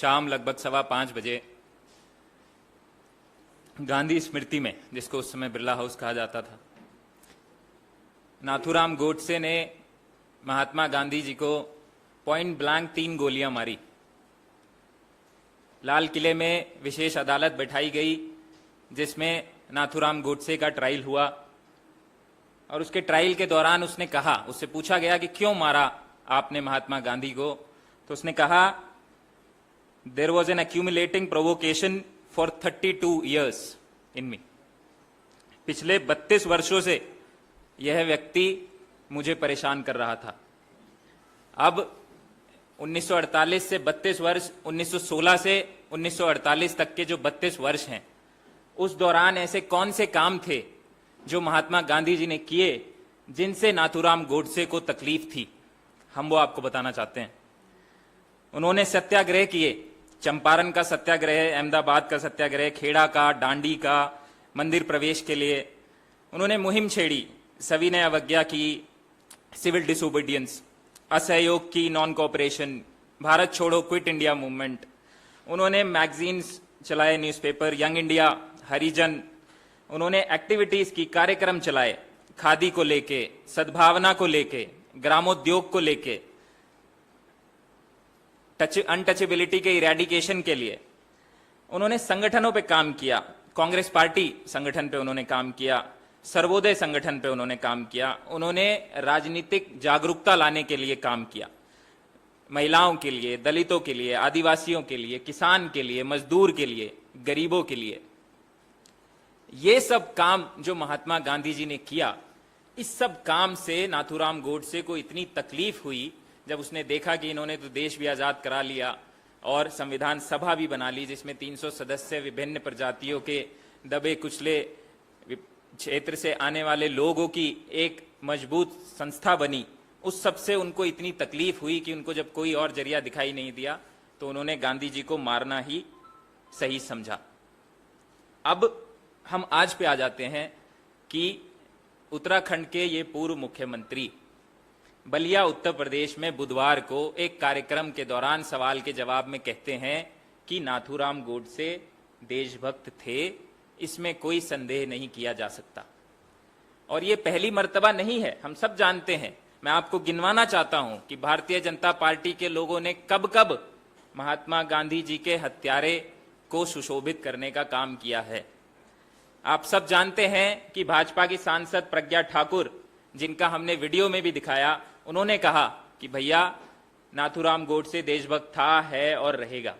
शाम लगभग 5:15 बजे गांधी स्मृति में, जिसको उस समय बिरला हाउस कहा जाता था, नाथूराम गोडसे ने महात्मा गांधी जी को पॉइंट ब्लैंक 3 गोलियां मारी। लाल किले में विशेष अदालत बैठाई गई जिसमें नाथूराम गोडसे का ट्रायल हुआ और उसके ट्रायल के दौरान उसने कहा, उससे पूछा गया कि क्यों मारा आपने महात्मा गांधी को, तो उसने कहा there was an accumulating provocation for 32 years in me. पिछले 32 वर्षों से यह व्यक्ति मुझे परेशान कर रहा था। अब 1948 से 32 वर्ष, 1916 से 1948 तक के जो 32 वर्ष हैं, उस दौरान ऐसे कौन से काम थे जो महात्मा गांधी जी ने किए जिनसे नाथूराम गोडसे को तकलीफ थी, हम वो आपको बताना चाहते हैं। उन्होंने सत्याग्रह किए, चंपारण का सत्याग्रह, अहमदाबाद का सत्याग्रह, खेड़ा का, डांडी का, मंदिर प्रवेश के लिए उन्होंने मुहिम छेड़ी, सविनय अवज्ञा की, सिविल डिसोबीडियंस, असहयोग की, नॉन कोऑपरेशन, भारत छोड़ो, क्विट इंडिया मूवमेंट। उन्होंने मैगजीन्स चलाए, न्यूज़पेपर, यंग इंडिया, हरिजन। उन्होंने एक्टिविटीज की, कार्यक्रम चलाए, खादी को लेके, सद्भावना को लेके, ग्रामोद्योग को लेके, अनटचेबिलिटी के इरेडिकेशन के लिए। उन्होंने संगठनों पे काम किया, कांग्रेस पार्टी संगठन पे उन्होंने काम किया, सर्वोदय संगठन पे उन्होंने काम किया। उन्होंने राजनीतिक जागरूकता लाने के लिए काम किया, महिलाओं के लिए, दलितों के लिए, आदिवासियों के लिए, किसान के लिए, मजदूर के लिए, गरीबों के लिए। ये सब काम जो महात्मा गांधी जी ने किया, इस सब काम से नाथूराम गोडसे को इतनी तकलीफ हुई जब उसने देखा कि इन्होंने तो देश भी आजाद करा लिया और संविधान सभा भी बना ली जिसमें 300 सदस्य, विभिन्न प्रजातियों के दबे कुचले क्षेत्र से आने वाले लोगों की एक मजबूत संस्था बनी। उस सब से उनको इतनी तकलीफ हुई कि उनको जब कोई और जरिया दिखाई नहीं दिया तो उन्होंने गांधी जी को मारना ही सही समझा। अब हम आज पे आ जाते हैं कि उत्तराखंड के ये पूर्व मुख्यमंत्री बलिया उत्तर प्रदेश में बुधवार को एक कार्यक्रम के दौरान सवाल के जवाब में कहते हैं कि नाथूराम गोडसे देशभक्त थे, इसमें कोई संदेह नहीं किया जा सकता। और ये पहली मर्तबा नहीं है, हम सब जानते हैं। मैं आपको गिनवाना चाहता हूं कि भारतीय जनता पार्टी के लोगों ने कब कब महात्मा गांधी जी के हत्यारे को सुशोभित करने का काम किया है। आप सब जानते हैं कि भाजपा की सांसद प्रज्ञा ठाकुर, जिनका हमने वीडियो में भी दिखाया, उन्होंने कहा कि भैया नाथूराम गोडसे देशभक्त था, है और रहेगा।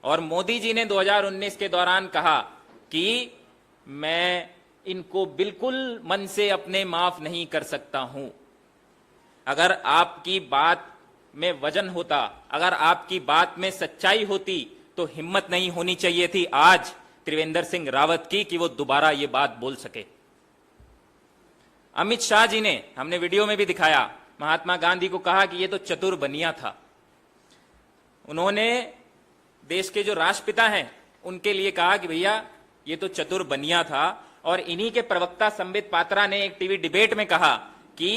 और मोदी जी ने 2019 के दौरान कहा कि मैं इनको बिल्कुल मन से अपने माफ नहीं कर सकता हूं। अगर आपकी बात में वजन होता, अगर आपकी बात में सच्चाई होती तो हिम्मत नहीं होनी चाहिए थी आज त्रिवेंद्र सिंह रावत की कि वो दोबारा ये बात बोल सके। अमित शाह जी ने, हमने वीडियो में भी दिखाया, महात्मा गांधी को कहा कि ये तो चतुर बनिया था। उन्होंने देश के जो राष्ट्रपिता हैं उनके लिए कहा कि भैया ये तो चतुर बनिया था। और इन्हीं के प्रवक्ता संबित पात्रा ने एक टीवी डिबेट में कहा कि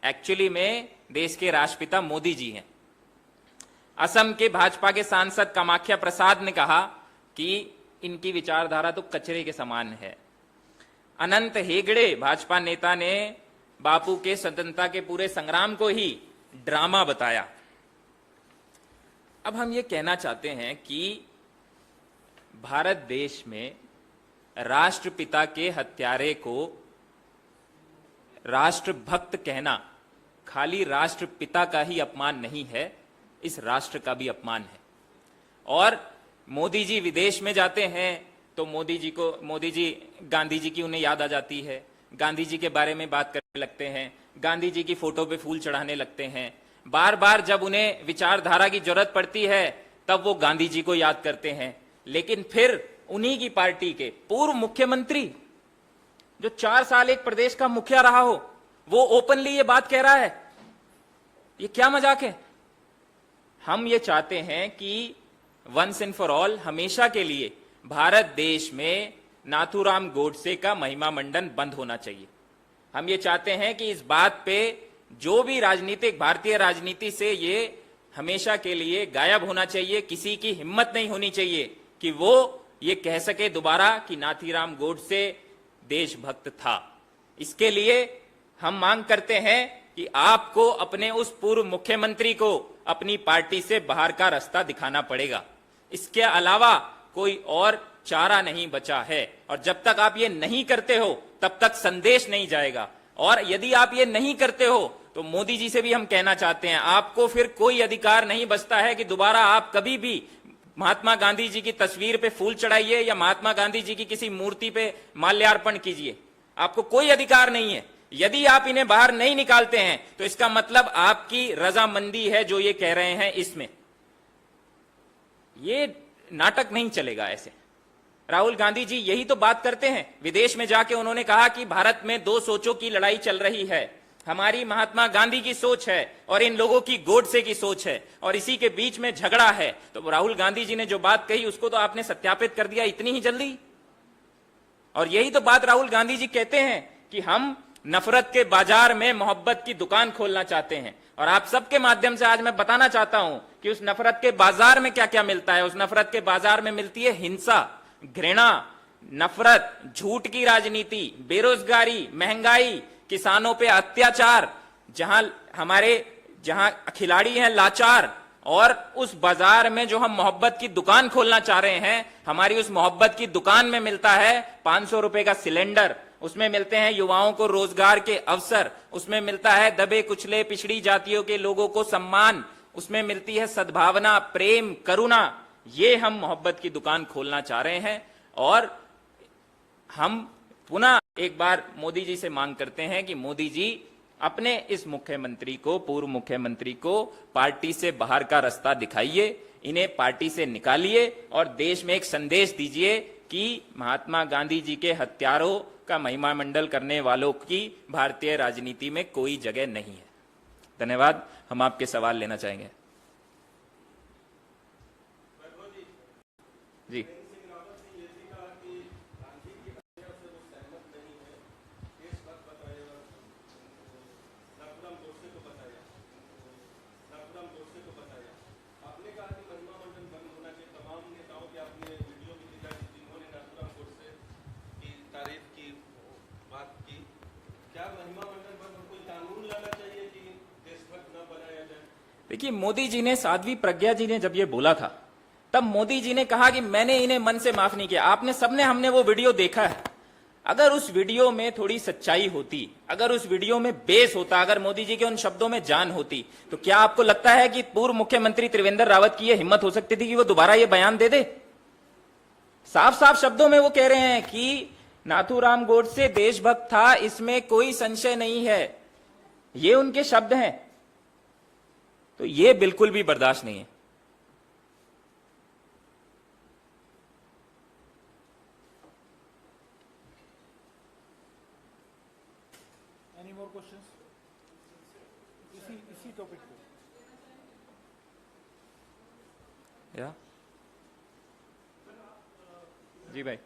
एक्चुअली में देश के राष्ट्रपिता मोदी जी हैं। असम के भाजपा के सांसद कामाख्या प्रसाद ने कहा कि इनकी विचारधारा तो कचरे के समान है। अनंत हेगड़े भाजपा नेता ने बापू के स्वतंत्रता के पूरे संग्राम को ही ड्रामा बताया। अब हम ये कहना चाहते हैं कि भारत देश में राष्ट्रपिता के हत्यारे को राष्ट्रभक्त कहना खाली राष्ट्रपिता का ही अपमान नहीं है, इस राष्ट्र का भी अपमान है। और मोदी जी विदेश में जाते हैं तो मोदी जी गांधी जी की उन्हें याद आ जाती है, गांधी जी के बारे में बात करने लगते हैं, गांधी जी की फोटो पे फूल चढ़ाने लगते हैं। बार बार जब उन्हें विचारधारा की जरूरत पड़ती है तब वो गांधी जी को याद करते हैं। लेकिन फिर उन्हीं की पार्टी के पूर्व मुख्यमंत्री, जो 4 साल एक प्रदेश का मुखिया रहा हो, वो ओपनली ये बात कह रहा है। ये क्या मजाक है? हम ये चाहते हैं कि वंस एंड फॉर ऑल, हमेशा के लिए भारत देश में नाथूराम गोडसे का महिमा मंडन बंद होना चाहिए। हम ये चाहते हैं कि इस बात पे जो भी राजनीतिक, भारतीय राजनीति से ये हमेशा के लिए गायब होना चाहिए। किसी की हिम्मत नहीं होनी चाहिए कि वो ये कह सके दोबारा कि नाथीराम गोडसे देशभक्त था। इसके लिए हम मांग करते हैं कि आपको अपने उस पूर्व मुख्यमंत्री को अपनी पार्टी से बाहर का रास्ता दिखाना पड़ेगा। इसके अलावा कोई और चारा नहीं बचा है। और जब तक आप ये नहीं करते हो तब तक संदेश नहीं जाएगा। और यदि आप ये नहीं करते हो तो मोदी जी से भी हम कहना चाहते हैं, आपको फिर कोई अधिकार नहीं बचता है कि दोबारा आप कभी भी महात्मा गांधी जी की तस्वीर पे फूल चढ़ाइए या महात्मा गांधी जी की किसी मूर्ति पे माल्यार्पण कीजिए। आपको कोई अधिकार नहीं है। यदि आप इन्हें बाहर नहीं निकालते हैं तो इसका मतलब आपकी रजामंदी है जो ये कह रहे हैं इसमें। ये नाटक नहीं चलेगा ऐसे। राहुल गांधी जी यही तो बात करते हैं। विदेश में जाके उन्होंने कहा कि भारत में दो सोचों की लड़ाई चल रही है, हमारी महात्मा गांधी की सोच है और इन लोगों की गोडसे की सोच है, और इसी के बीच में झगड़ा है। तो राहुल गांधी जी ने जो बात कही उसको तो आपने सत्यापित कर दिया इतनी ही जल्दी। और यही तो बात राहुल गांधी जी कहते हैं कि हम नफरत के बाजार में मोहब्बत की दुकान खोलना चाहते हैं। और आप सबके माध्यम से आज मैं बताना चाहता हूं कि उस नफरत के बाजार में क्या क्या मिलता है। उस नफरत के बाजार में मिलती है हिंसा, घृणा, नफरत, झूठ की राजनीति, बेरोजगारी, महंगाई, किसानों पे अत्याचार, जहां खिलाड़ी हैं लाचार। और उस बाजार में जो हम मोहब्बत की दुकान खोलना चाह रहे हैं, हमारी उस मोहब्बत की दुकान में मिलता है 500 रुपए का सिलेंडर, उसमें मिलते हैं युवाओं को रोजगार के अवसर, उसमें मिलता है दबे कुचले पिछड़ी जातियों के लोगों को सम्मान, उसमें मिलती है सद्भावना, प्रेम, करुणा। ये हम मोहब्बत की दुकान खोलना चाह रहे हैं। और हम पुनः एक बार मोदी जी से मांग करते हैं कि मोदी जी अपने इस मुख्यमंत्री को, पूर्व मुख्यमंत्री को पार्टी से बाहर का रास्ता दिखाइए, इन्हें पार्टी से निकालिए और देश में एक संदेश दीजिए कि महात्मा गांधी जी के हत्यारों का महिमा मंडल करने वालों की भारतीय राजनीति में कोई जगह नहीं है। धन्यवाद। हम आपके सवाल लेना चाहेंगे। जी, देखिए, मोदी जी ने, साध्वी प्रज्ञा जी ने जब ये बोला था तब मोदी जी ने कहा कि मैंने इन्हें मन से माफ नहीं किया। आपने सबने, हमने वो वीडियो देखा है। अगर उस वीडियो में थोड़ी सच्चाई होती, अगर उस वीडियो में बेस होता, अगर मोदी जी के उन शब्दों में जान होती, तो क्या आपको लगता है कि पूर्व मुख्यमंत्री त्रिवेंद्र रावत की ये हिम्मत हो सकती थी कि वो दोबारा ये बयान दे दे? साफ साफ शब्दों में वो कह रहे हैं कि नाथूराम गोडसे देशभक्त था, इसमें कोई संशय नहीं है। ये उनके शब्द हैं। तो ये बिल्कुल भी बर्दाश्त नहीं है। Any more questions? इसी टॉपिक पे। या जी भाई।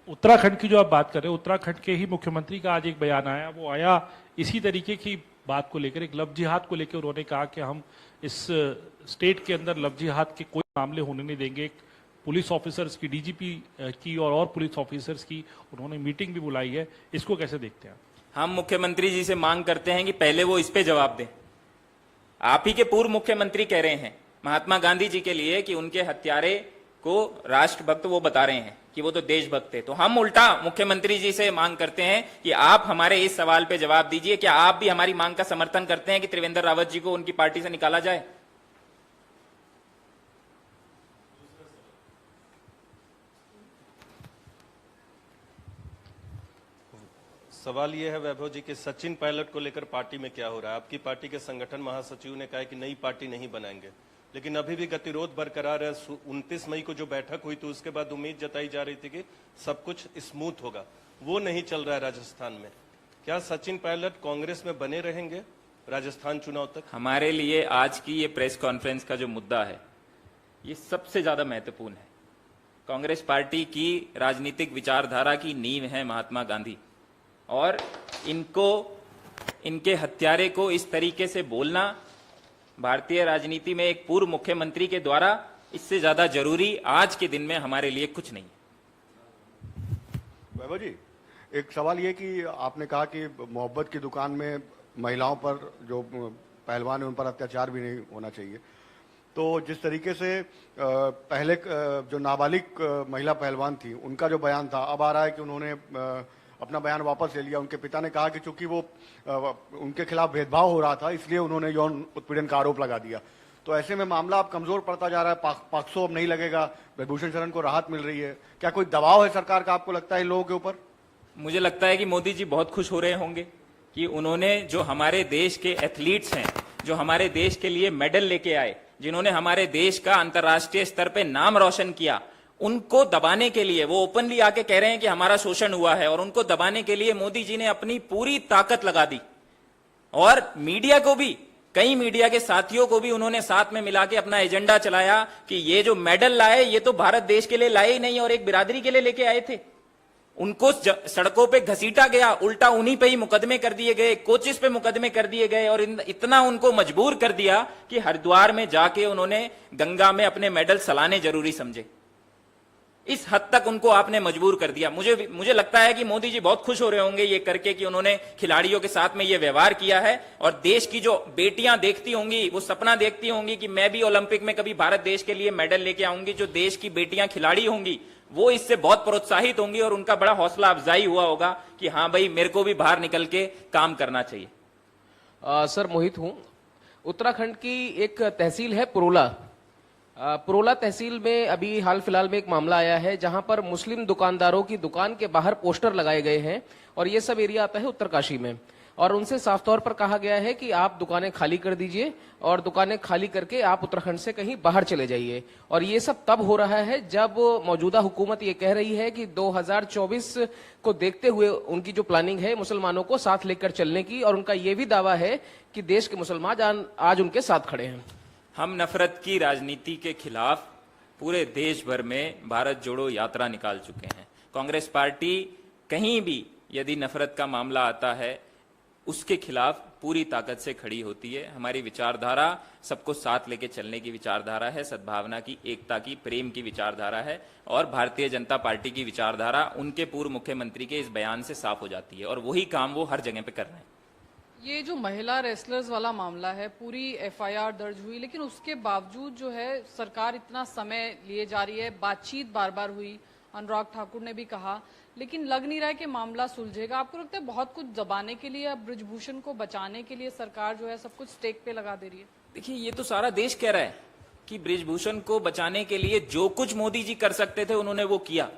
उत्तराखंड की जो आप बात कर रहे हैं, उत्तराखंड के ही मुख्यमंत्री का आज एक बयान आया। वो आया इसी तरीके की बात को लेकर, एक लव जिहाद को लेकर। उन्होंने कहा कि हम इस स्टेट के अंदर लव जिहाद के कोई मामले होने नहीं देंगे। पुलिस ऑफिसर्स की, डीजीपी की और पुलिस ऑफिसर्स की उन्होंने मीटिंग भी बुलाई है। इसको कैसे देखते हैं? हम मुख्यमंत्री जी से मांग करते हैं कि पहले वो इस पे जवाब दें। आप ही के पूर्व मुख्यमंत्री कह रहे हैं महात्मा गांधी जी के लिए कि उनके हत्यारे को राष्ट्रभक्त वो बता रहे हैं कि वो तो देशभक्त थे। तो हम उल्टा मुख्यमंत्री जी से मांग करते हैं कि आप हमारे इस सवाल पे जवाब दीजिए। क्या आप भी हमारी मांग का समर्थन करते हैं कि त्रिवेंद्र रावत जी को उनकी पार्टी से निकाला जाए? सवाल यह है वैभव जी कि सचिन पायलट को लेकर पार्टी में क्या हो रहा है? आपकी पार्टी के संगठन महासचिव ने कहा है कि नई पार्टी नहीं बनाएंगे, लेकिन अभी भी गतिरोध बरकरार है। 29 मई को जो बैठक हुई तो उसके बाद उम्मीद जताई जा रही थी कि सब कुछ स्मूथ होगा, वो नहीं चल रहा है राजस्थान में। क्या सचिन पायलट कांग्रेस में बने रहेंगे राजस्थान चुनाव तक? हमारे लिए आज की ये प्रेस कॉन्फ्रेंस का जो मुद्दा है ये सबसे ज्यादा महत्वपूर्ण है। कांग्रेस पार्टी की राजनीतिक विचारधारा की नींव है महात्मा गांधी, और इनको इनके हत्यारे को इस तरीके से बोलना भारतीय राजनीति में एक पूर्व मुख्यमंत्री के द्वारा इससे ज्यादा जरूरी आज के दिन में हमारे लिए कुछ नहीं। वैभव जी, एक सवाल ये कि आपने कहा कि मोहब्बत की दुकान में महिलाओं पर जो पहलवान है उन पर अत्याचार भी नहीं होना चाहिए, तो जिस तरीके से पहले जो नाबालिग महिला पहलवान थी उनका जो बयान था, अब आ रहा है कि उन्होंने अपना बयान वापस ले लिया। उनके पिता ने कहा कि चूंकि वो उनके खिलाफ भेदभाव हो रहा था इसलिए उन्होंने यौन उत्पीड़न का आरोप लगा दिया। तो ऐसे में मामला अब कमजोर पड़ता जा रहा है, पॉक्सो अब नहीं लगेगा, ब्रजभूषण शरण को राहत मिल रही है। क्या कोई दबाव है सरकार का, आपको लगता है, इन लोगों के ऊपर? मुझे लगता है कि मोदी जी बहुत खुश हो रहे होंगे कि उन्होंने जो हमारे देश के एथलीट्स हैं, जो हमारे देश के लिए मेडल लेके आए, जिन्होंने हमारे देश का अंतर्राष्ट्रीय स्तर पे नाम रोशन किया, उनको दबाने के लिए वो ओपनली आके कह रहे हैं कि हमारा शोषण हुआ है, और उनको दबाने के लिए मोदी जी ने अपनी पूरी ताकत लगा दी। और मीडिया को भी, कई मीडिया के साथियों को भी उन्होंने साथ में मिला के अपना एजेंडा चलाया कि ये जो मेडल लाए ये तो भारत देश के लिए लाए ही नहीं और एक बिरादरी के लिए लेके आए थे। उनको सड़कों पे घसीटा गया, उल्टा उन्हीं पे ही मुकदमे कर दिए गए, कोचेस पे मुकदमे कर दिए गए, और इतना उनको मजबूर कर दिया कि हरिद्वार में जाके उन्होंने गंगा में अपने मेडल सलाने जरूरी समझे। इस हद तक उनको आपने मजबूर कर दिया। मुझे लगता है कि मोदी जी बहुत खुश हो रहे होंगे ये करके कि उन्होंने खिलाड़ियों के साथ में ये व्यवहार किया है, और देश की जो बेटियां देखती होंगी वो सपना देखती होंगी कि मैं भी ओलंपिक में कभी भारत देश के लिए मेडल लेके आऊंगी। जो देश की बेटियां खिलाड़ी होंगी वो इससे बहुत प्रोत्साहित होंगी और उनका बड़ा हौसला अफजाई हुआ होगा कि हाँ भाई, मेरे को भी बाहर निकल के काम करना चाहिए। सर, मोहित हूं। उत्तराखंड की एक तहसील है पुरोला। पुरोला तहसील में अभी हाल फिलहाल में एक मामला आया है जहां पर मुस्लिम दुकानदारों की दुकान के बाहर पोस्टर लगाए गए हैं, और ये सब एरिया आता है उत्तरकाशी में, और उनसे साफ तौर पर कहा गया है कि आप दुकानें खाली कर दीजिए और दुकानें खाली करके आप उत्तराखंड से कहीं बाहर चले जाइए। और ये सब तब हो रहा है जब मौजूदा हुकूमत ये कह रही है कि 2024 को देखते हुए उनकी जो प्लानिंग है मुसलमानों को साथ लेकर चलने की, और उनका ये भी दावा है कि देश के मुसलमान आज उनके साथ खड़े हैं। हम नफरत की राजनीति के खिलाफ पूरे देश भर में भारत जोड़ो यात्रा निकाल चुके हैं। कांग्रेस पार्टी कहीं भी यदि नफरत का मामला आता है उसके खिलाफ पूरी ताकत से खड़ी होती है। हमारी विचारधारा सबको साथ लेके चलने की विचारधारा है, सद्भावना की, एकता की, प्रेम की विचारधारा है, और भारतीय जनता पार्टी की विचारधारा उनके पूर्व मुख्यमंत्री के इस बयान से साफ हो जाती है, और वही काम वो हर जगह पे कर रहे हैं। ये जो महिला रेसलर्स वाला मामला है, पूरी एफआईआर दर्ज हुई, लेकिन उसके बावजूद जो है सरकार इतना समय लिए जा रही है। बातचीत बार बार हुई, अनुराग ठाकुर ने भी कहा, लेकिन लग नहीं रहा है कि मामला सुलझेगा। आपको लगता है बहुत कुछ दबाने के लिए, अब ब्रिजभूषण को बचाने के लिए सरकार जो है सब कुछ स्टेक पे लगा दे रही है? देखिए, ये तो सारा देश कह रहा है कि ब्रिजभूषण को बचाने के लिए जो कुछ मोदी जी कर सकते थे उन्होंने वो किया।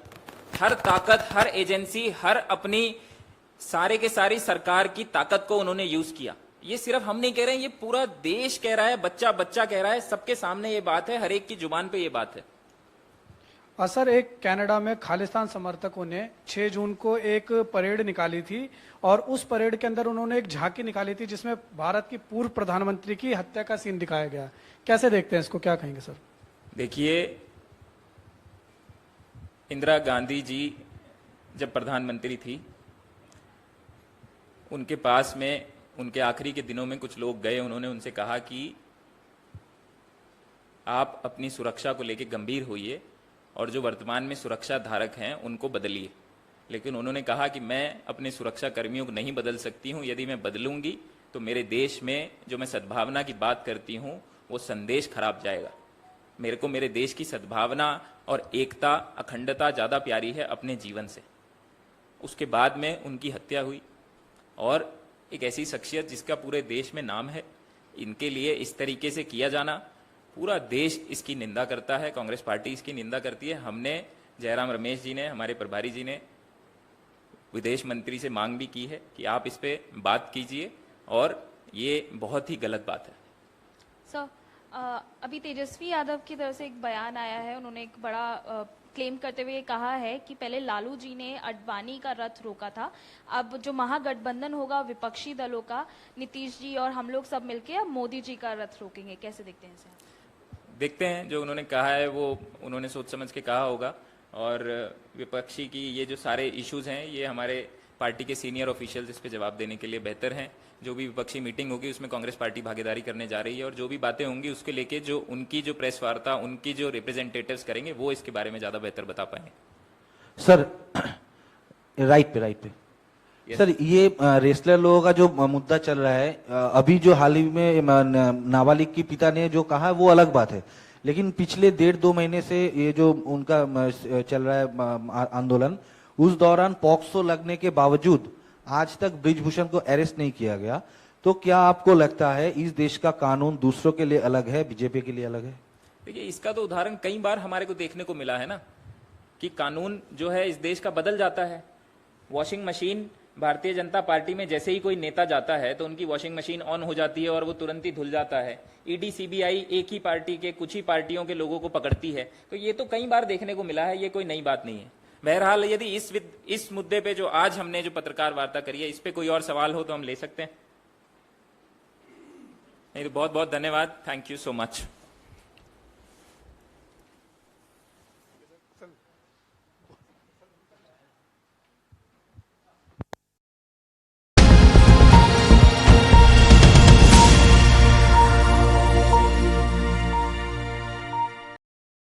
हर ताकत, हर एजेंसी, हर अपनी सारे के सारी सरकार की ताकत को उन्होंने यूज किया। ये सिर्फ हम नहीं कह रहे हैं, ये पूरा देश कह रहा है, बच्चा बच्चा कह रहा है, सबके सामने ये बात है, हर एक की जुबान पे ये बात है। सर, एक कनाडा में खालिस्तान समर्थकों ने 6 जून को एक परेड निकाली थी, और उस परेड के अंदर उन्होंने एक झांकी निकाली थी जिसमें भारत की पूर्व प्रधानमंत्री की हत्या का सीन दिखाया गया। कैसे देखते हैं इसको, क्या कहेंगे सर? देखिए, इंदिरा गांधी जी जब प्रधानमंत्री थी, उनके पास में उनके आखिरी के दिनों में कुछ लोग गए, उन्होंने उनसे कहा कि आप अपनी सुरक्षा को लेकर गंभीर होइए और जो वर्तमान में सुरक्षा धारक हैं उनको बदलिए। लेकिन उन्होंने कहा कि मैं अपने सुरक्षा कर्मियों को नहीं बदल सकती हूं, यदि मैं बदलूंगी तो मेरे देश में जो मैं सद्भावना की बात करती हूं वो संदेश खराब जाएगा। मेरे को मेरे देश की सद्भावना और एकता, अखंडता ज़्यादा प्यारी है अपने जीवन से। उसके बाद में उनकी हत्या हुई, और एक ऐसी शख्सियत जिसका पूरे देश में नाम है, इनके लिए इस तरीके से किया जाना, पूरा देश इसकी निंदा करता है, कांग्रेस पार्टी इसकी निंदा करती है। हमने, जयराम रमेश जी ने, हमारे प्रभारी जी ने विदेश मंत्री से मांग भी की है कि आप इस पे बात कीजिए, और ये बहुत ही गलत बात है। सर, अभी तेजस्वी यादव की तरफ से एक बयान आया है, उन्होंने एक बड़ा क्लेम करते हुए कहा है कि पहले लालू जी ने अडवाणी का रथ रोका था, अब जो महागठबंधन होगा विपक्षी दलों का, नीतीश जी और हम लोग सब मिलके अब मोदी जी का रथ रोकेंगे। कैसे देखते हैं इसे? देखते हैं, जो उन्होंने कहा है वो उन्होंने सोच समझ के कहा होगा, और विपक्षी की ये जो सारे इश्यूज हैं ये हमारे पार्टी के सीनियर ऑफिशियल्स इस पे जवाब देने के लिए बेहतर हैं। जो भी विपक्षी मीटिंग होगी उसमें कांग्रेस पार्टी भागीदारी करने जा रही है और जो भी बातें होंगी उसके लेके जो उनकी जो प्रेस वार्ता, उनकी जो रिप्रेजेंटेटिव्स करेंगे वो इसके बारे में ज्यादा बेहतर बता पाएंगे। सर राइट पे सर, ये रेसलर लोगों का जो मुद्दा चल रहा है, अभी जो हाल ही में नाबालिग की पिता ने जो कहा वो अलग बात है, लेकिन पिछले 1.5-2 महीने से ये जो उनका चल रहा है आंदोलन, उस दौरान पॉक्सो लगने के बावजूद आज तक ब्रिजभूषण को अरेस्ट नहीं किया गया। तो क्या आपको लगता है इस देश का कानून दूसरों के लिए अलग है, बीजेपी के लिए अलग है? देखिए, इसका तो उदाहरण कई बार हमारे को देखने को मिला है ना, कि कानून जो है इस देश का बदल जाता है। Washing machine, Bharatiya Janata party में जैसे ही कोई नेता जाता है तो उनकी वॉशिंग मशीन ऑन हो जाती है और वो तुरंत ही धुल जाता है। ईडी सीबीआई एक ही पार्टी के, कुछ ही पार्टियों के लोगों को पकड़ती है। तो ये तो कई बार देखने को मिला है, ये कोई नई बात नहीं है। बहरहाल यदि इस मुद्दे पे जो आज हमने जो पत्रकार वार्ता करी है, इस पे कोई और सवाल हो तो हम ले सकते हैं। नहीं तो बहुत बहुत धन्यवाद। Thank you so much.